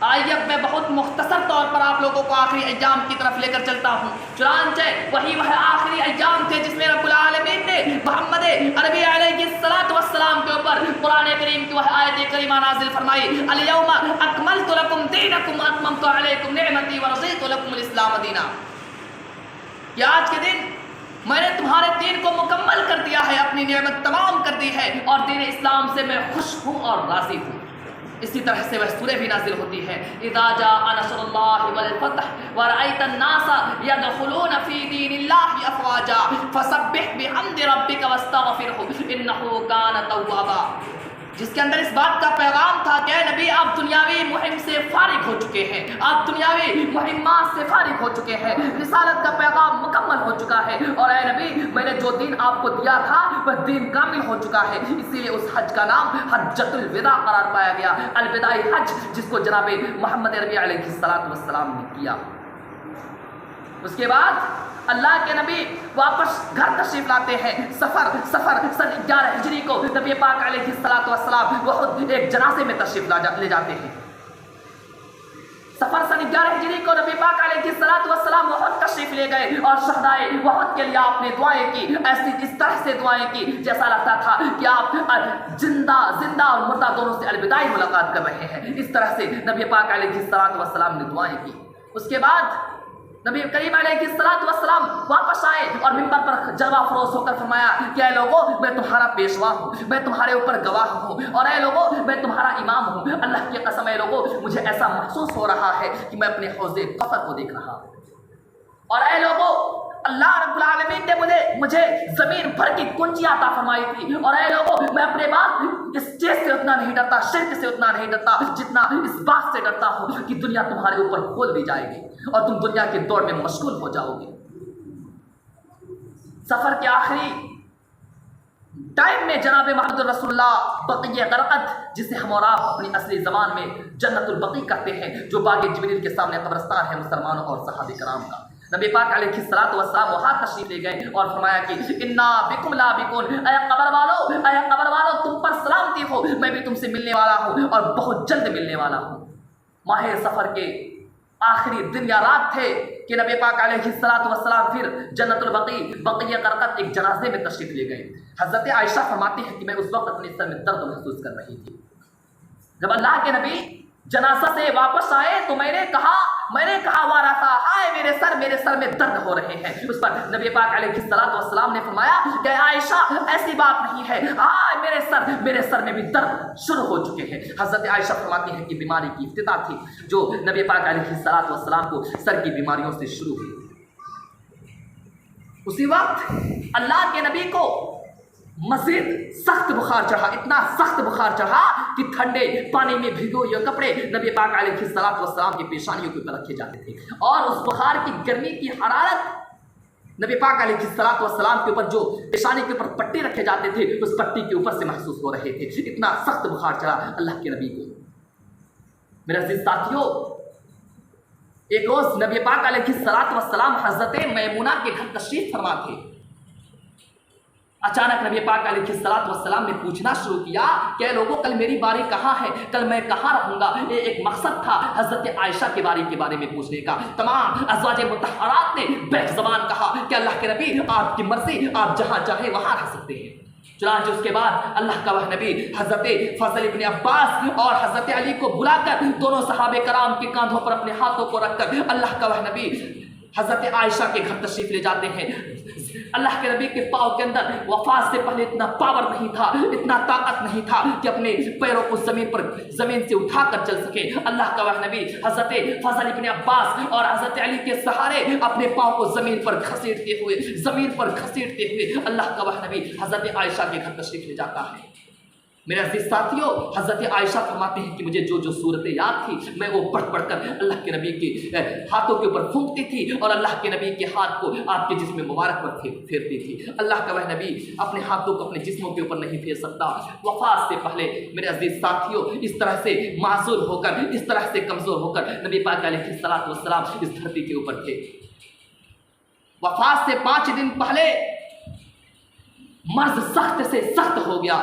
آئیے اب میں بہت مختصر طور پر آپ لوگوں کو آخری ایام کی طرف لے کر چلتا ہوں۔ چنانچہ وہی وہ آخری ایام تھے جس میں رب العالمین نے محمد عربی علیہ السلام کے اوپر قرآن کریم کی وہ آیت کریمہ نازل فرمائی، الیوم اکملت لکم دینکم واتممت علیکم نعمتی ورضیت لکم الاسلام دینا، کہ آج کے دن میں نے تمہارے دین کو مکمل کر دیا ہے، اپنی نعمت تمام کر دی ہے، اور دین اسلام سے میں خوش ہوں اور راضی ہوں۔ اسی طرح سے وہ سورہ بھی نازل ہوتی ہے، اذا جاء نصر اللہ والفتح ورأیت الناس یدخلون فی دین اللہ افواجا فسبح بحمد ربک واستغفرہ انہ کان توابا، جس کے اندر اس بات کا پیغام تھا کہ اے نبی آپ دنیاوی مہم سے فارغ ہو چکے ہیں، آپ دنیاوی مہمات سے فارغ ہو چکے ہیں، رسالت کا پیغام مکمل ہو چکا ہے، اور اے نبی میں نے جو دین آپ کو دیا تھا وہ دین کامل ہو چکا ہے۔ اسی لیے اس حج کا نام حجۃ الوداع قرار پایا گیا، الوداعی حج، جس کو جناب محمد عربی علیہ السلام نے کیا۔ اس کے بعد اللہ کے نبی واپس گھر تشریف لاتے ہیں۔ سفر سن 11 ہجری کو نبی پاک علیہ السلام وہ خود ایک جنازے میں تشریف لے جاتے ہیں۔ سفر سن 11 ہجری کو نبی پاک علیہ السلام وحد تشریف لے گئے، اور شہدائے وحد کے لیے آپ نے دعائیں کی، ایسی اس طرح سے دعائیں کی جیسا لگتا تھا کہ آپ زندہ اور مردہ دونوں سے الوداعی ملاقات کر رہے ہیں۔ اس طرح سے نبی پاک علیہ السلام نے دعائیں کی۔ اس کے بعد نبی کریم علیہ السلام واپس آئے اور منبر پر جلوہ فروز ہو کر فرمایا کہ اے لوگوں میں تمہارا پیشوا ہوں، میں تمہارے اوپر گواہ ہوں، اور اے لوگوں میں تمہارا امام ہوں۔ اللہ کی قسم اے لوگوں مجھے ایسا محسوس ہو رہا ہے کہ میں اپنے حوض کوثر کو دیکھ رہا ہوں، اور اے لوگوں اللہ رب العالمین نے مجھے زمین بھر کی کنجیاں عطا فرمائی تھی، اور اے لوگوں میں اپنے بعد اس چیز سے اتنا نہیں ڈرتا، شرک سے اتنا نہیں ڈرتا جتنا اس بات سے ڈرتا ہوں کہ دنیا تمہارے اوپر کھول دی جائے گی اور تم دنیا کی دوڑ میں مشغول ہو جاؤ گے۔ سفر کے آخری ٹائم میں جناب محمد رسول اللہ بقیع غرقد، جسے ہم اور آپ اپنی اصلی زبان میں جنت البقیع کہتے ہیں، جو باغ جبریل کے سامنے قبرستان ہے مسلمانوں اور صحابہ کرام کا، نبی پاک علیہ السلام وہاں تشریف لے گئے اور فرمایا کہ انا بکم لاحقون، اے قبر والو تم پر سلامتی ہو، میں بھی تم سے ملنے والا ہوں اور بہت جلد ملنے والا ہوں۔ ماہ سفر کے آخری دن یا رات تھے کہ نبی پاک علیہ السلام پھر جنت بقیع غرقد ایک جنازے میں تشریف لے گئے۔ حضرت عائشہ فرماتی ہے کہ میں اس وقت اپنے سر میں درد محسوس کر رہی تھی۔ جب اللہ کے نبی جنازہ سے واپس آئے تو میں نے کہا وارثہ ہائے میرے سر میں درد ہو رہے ہیں۔ اس پر نبی پاک علیہ السلام نے فرمایا کہ عائشہ ایسی بات نہیں ہے، ہائے میرے سر میں بھی درد شروع ہو چکے ہیں۔ حضرت عائشہ فرماتی ہے کہ بیماری کی ابتدا تھی جو نبی پاک علیہ السلام کو سر کی بیماریوں سے شروع ہوئی۔ اسی وقت اللہ کے نبی کو مزید سخت بخار چڑھا، اتنا سخت بخار چڑھا کہ ٹھنڈے پانی میں بھگو یہ کپڑے نبی پاک علیہ السلام کی پیشانیوں کے اوپر رکھے جاتے تھے، اور اس بخار کی گرمی کی حرارت نبی پاک علیہ السلام کے اوپر جو پیشانی کے اوپر پٹی رکھے جاتے تھے اس پٹی کے اوپر سے محسوس ہو رہے تھے۔ اتنا سخت بخار چڑھا اللہ کے نبی کو۔ میرے عزیز ساتھیوں، ایک روز نبی پاک علیہ السلام حضرت میمونہ کے گھر تشریف فرما تھے۔ اچانک نبی پاک علیہ السلام نے پوچھنا شروع کیا کہ لوگوں کل میری باری کہاں ہے، کل میں کہاں رہوں گا۔ یہ ایک مقصد تھا حضرت عائشہ کے بارے میں پوچھنے کا۔ تمام ازواج مطہرات نے بیک زبان کہا کہ اللہ کے نبی آپ کی مرضی، آپ جہاں چاہے وہاں رہ سکتے ہیں۔ چنانچہ اس کے بعد اللہ کا وہ نبی حضرت فضل ابن عباس اور حضرت علی کو بلا کر دونوں صحابہ کرام کے کاندھوں پر اپنے ہاتھوں کو رکھ کر اللہ کا وہ نبی حضرت عائشہ کے گھر تشریف لے جاتے ہیں۔ اللہ کے نبی کے پاؤں کے اندر وفات سے پہلے اتنا پاور نہیں تھا، اتنا طاقت نہیں تھا کہ اپنے پیروں کو زمین سے اٹھا کر چل سکے۔ اللہ کا وہ نبی حضرت فضل ابن عباس اور حضرت علی کے سہارے اپنے پاؤں کو زمین پر گھسیٹتے ہوئے اللہ کا وہ نبی حضرت عائشہ کے گھر تشریف لے جاتا ہے۔ میرے عزیز ساتھیوں، حضرت عائشہ فرماتی ہیں کہ مجھے جو صورتیں یاد تھی میں وہ پڑھ کر اللہ کے نبی کے ہاتھوں کے اوپر پھونکتی تھی اور اللہ کے نبی کے ہاتھ کو آپ کے جسم مبارک پر پھیرتی تھی۔ اللہ کا وہ نبی اپنے ہاتھوں کو اپنے جسموں کے اوپر نہیں پھیر سکتا۔ وفات سے پہلے میرے عزیز ساتھیوں اس طرح سے معذور ہو کر، اس طرح سے کمزور ہو کر نبی پاک علیہ السلام اس دھرتی کے اوپر تھے۔ وفات سے 5 دن پہلے مرض سخت سے سخت ہو گیا۔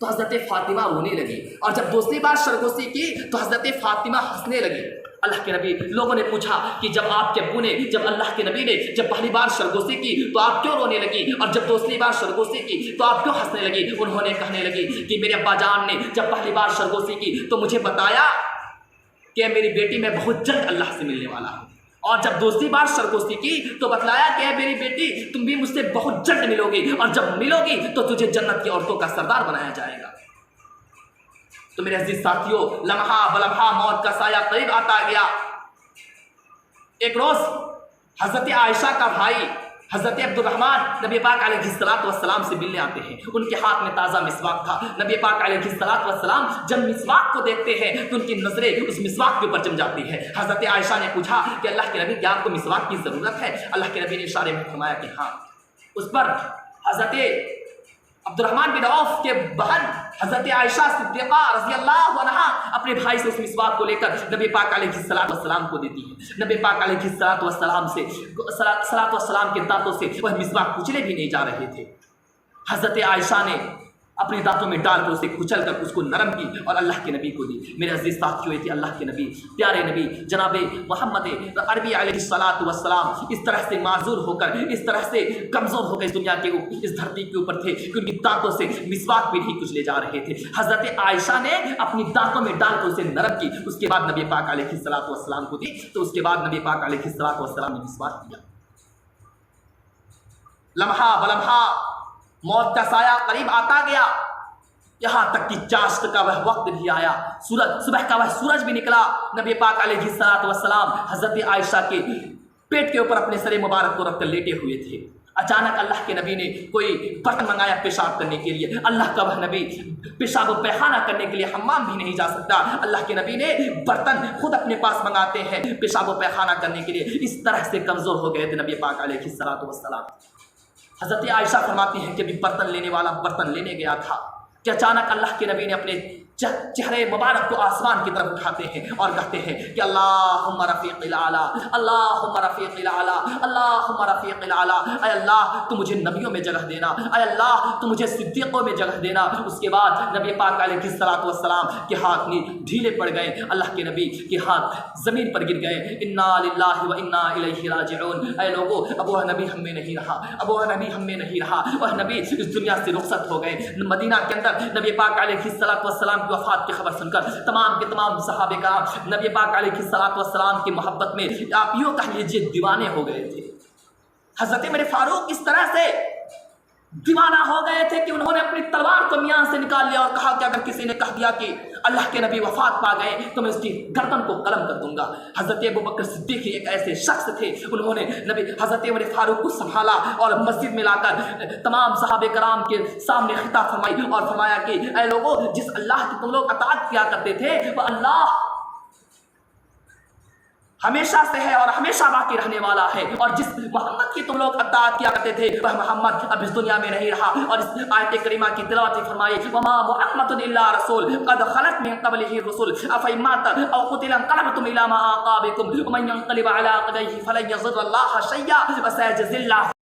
تو حضرت فاطمہ رونے لگی، اور جب دوسری بار سرگوشی کی تو حضرت فاطمہ ہنسنے لگی۔ اللہ کے نبی، لوگوں نے پوچھا کہ جب آپ کے ابو نے، جب اللہ کے نبی نے جب پہلی بار سرگوشی کی تو آپ کیوں رونے لگی، اور جب دوسری بار سرگوشی کی تو آپ کیوں ہنسنے لگی؟ انہوں نے کہنے لگی کہ میرے ابا جان نے جب پہلی بار سرگوشی کی تو مجھے بتایا کہ میری بیٹی میں بہت جلد اللہ سے ملنے والا ہوں، اور جب دوسری بار سرگوشی کی تو بتلایا کہ میری بیٹی تم بھی مجھ سے بہت جلد ملو گی، اور جب ملو گی تو تجھے جنت کی عورتوں کا سردار بنایا جائے گا۔ تو میرے عزیز ساتھیوں، لمحہ بلمحہ موت کا سایہ قریب آتا گیا۔ ایک روز حضرت عائشہ کا بھائی حضرت عبد الرحمن نبی پاک علیہ الصلوۃ والسلام سے ملنے آتے ہیں۔ ان کے ہاتھ میں تازہ مسواک تھا۔ نبی پاک علیہ الصلوۃ والسلام جب مسواک کو دیکھتے ہیں تو ان کی نظریں اس مسواک کے اوپر جم جاتی ہے۔ حضرت عائشہ نے پوچھا کہ اللہ کے نبی، کیا آپ کو مسواک کی ضرورت ہے؟ اللہ کے نبی نے اشارے میں فرمایا کہ ہاں۔ اس پر حضرت عبد الرحمن بن عوف کے بہن حضرت عائشہ صدیقہ رضی اللہ عنہا اپنے بھائی سے اس مسواک کو لے کر نبی پاک علیہ الصلوۃ والسلام کو دیتی ہے۔ نبی پاک علیہ الصلوۃ والسلام کے دانتوں سے وہ مسواک کچلے بھی نہیں جا رہے تھے۔ حضرت عائشہ نے اپنے دانتوں میں ڈال کر اسے کچل کر اس کو نرم کی اور اللہ کے نبی کو دی۔ میرے عزیز ساتھیوں، یہ تھے اللہ کے نبی، پیارے نبی جناب محمد عربی علیہ الصلوۃ والسلام۔ اس طرح سے معذور ہو کر، اس طرح سے کمزور ہو کر اس دنیا کے اس دھرتی کے اوپر تھے کہ ان کی دانتوں سے مسواک بھی نہیں کچلے جا رہے تھے۔ حضرت عائشہ نے اپنی دانتوں میں ڈال کر اسے نرم کی، اس کے بعد نبی پاک علیہ الصلوۃ والسلام کو دی، تو اس کے بعد نبی پاک علیہ الصلوۃ والسلام نے مسواک کیا۔ لمحہ بلمحہ موت کا سایہ قریب آتا گیا، یہاں تک کہ چاشت کا وہ وقت بھی آیا، صبح کا وہ سورج بھی نکلا۔ نبی پاک علیہ الصلوۃ والسلام حضرت عائشہ کے پیٹ کے اوپر اپنے سر مبارک کو رکھ کر لیٹے ہوئے تھے۔ اچانک اللہ کے نبی نے کوئی برتن منگایا پیشاب کرنے کے لیے۔ اللہ کا وہ نبی پیشاب و پیخانہ کرنے کے لیے حمام بھی نہیں جا سکتا، اللہ کے نبی نے برتن خود اپنے پاس منگاتے ہیں پیشاب و پیخانہ کرنے کے لیے۔ اس طرح سے کمزور ہو گئے تھے نبی پاک علیہ الصلوۃ والسلام۔ حضرت عائشہ فرماتی ہیں کہ ابھی برتن لینے والا برتن لینے گیا تھا کہ اچانک اللہ کے نبی نے اپنے چہرے مبارک کو آسمان کی طرف اٹھاتے ہیں اور کہتے ہیں کہ اللہم رفیق الاعلی، اللہم رفیق الاعلی، اللہم رفیق الاعلی۔ اے اللہ تو مجھے نبیوں میں جگہ دینا، اے اللہ تو مجھے صدیقوں میں جگہ دینا۔ اس کے بعد نبی پاک علیہ الصلوۃ والسلام کے ہاتھ ڈھیلے پڑ گئے، اللہ کے نبی کے ہاتھ زمین پر گر گئے۔ انا للہ و انا الیہ راجعون۔ اے لوگوں، اب وہ نبی ہم میں نہیں رہا، اب وہ نبی ہم میں نہیں رہا، وہ نبی اس دنیا سے رخصت ہو گئے۔ مدینہ کے اندر نبی پاک علیہ الصلوۃ والسلام وفات کی خبر سن کر تمام کے تمام صحابہ کرام نبی پاک علیہ الصلوۃ والسلام کی محبت میں آپ یوں کہہ لیجیے دیوانے ہو گئے تھے۔ حضرت میرے فاروق اس طرح سے دیوانہ ہو گئے تھے کہ انہوں نے اپنی تلوار کو میان سے نکال لیا اور کہا کہ اگر کسی نے کہہ دیا کہ اللہ کے نبی وفات پا گئے تو میں اس کی گردن کو قلم کر دوں گا۔ حضرت ابوبکر صدیق ایک ایسے شخص تھے، انہوں نے حضرت عمر فاروق کو سنبھالا اور مسجد میں لا کر تمام صحابہ کرام کے سامنے خطاب فرمائی اور فرمایا کہ اے لوگوں، جس اللہ کی تم لوگ اطاعت کیا کرتے تھے وہ اللہ ہمیشہ سے ہے اور ہمیشہ باقی رہنے والا ہے، اور جس محمد کی تم لوگ اطاعت کیا کرتے تھے وہ محمد اب اس دنیا میں نہیں رہا۔ اور اس آیت کریمہ کی تلاوت فرمائی وما محمد الا رسول قد خلت من قبله الرسل افإن مات او قتل انقلبتم الى ما عقابكم ومن ينقلب على عقبيه فلن يضر الله شيئا وسيجزي الله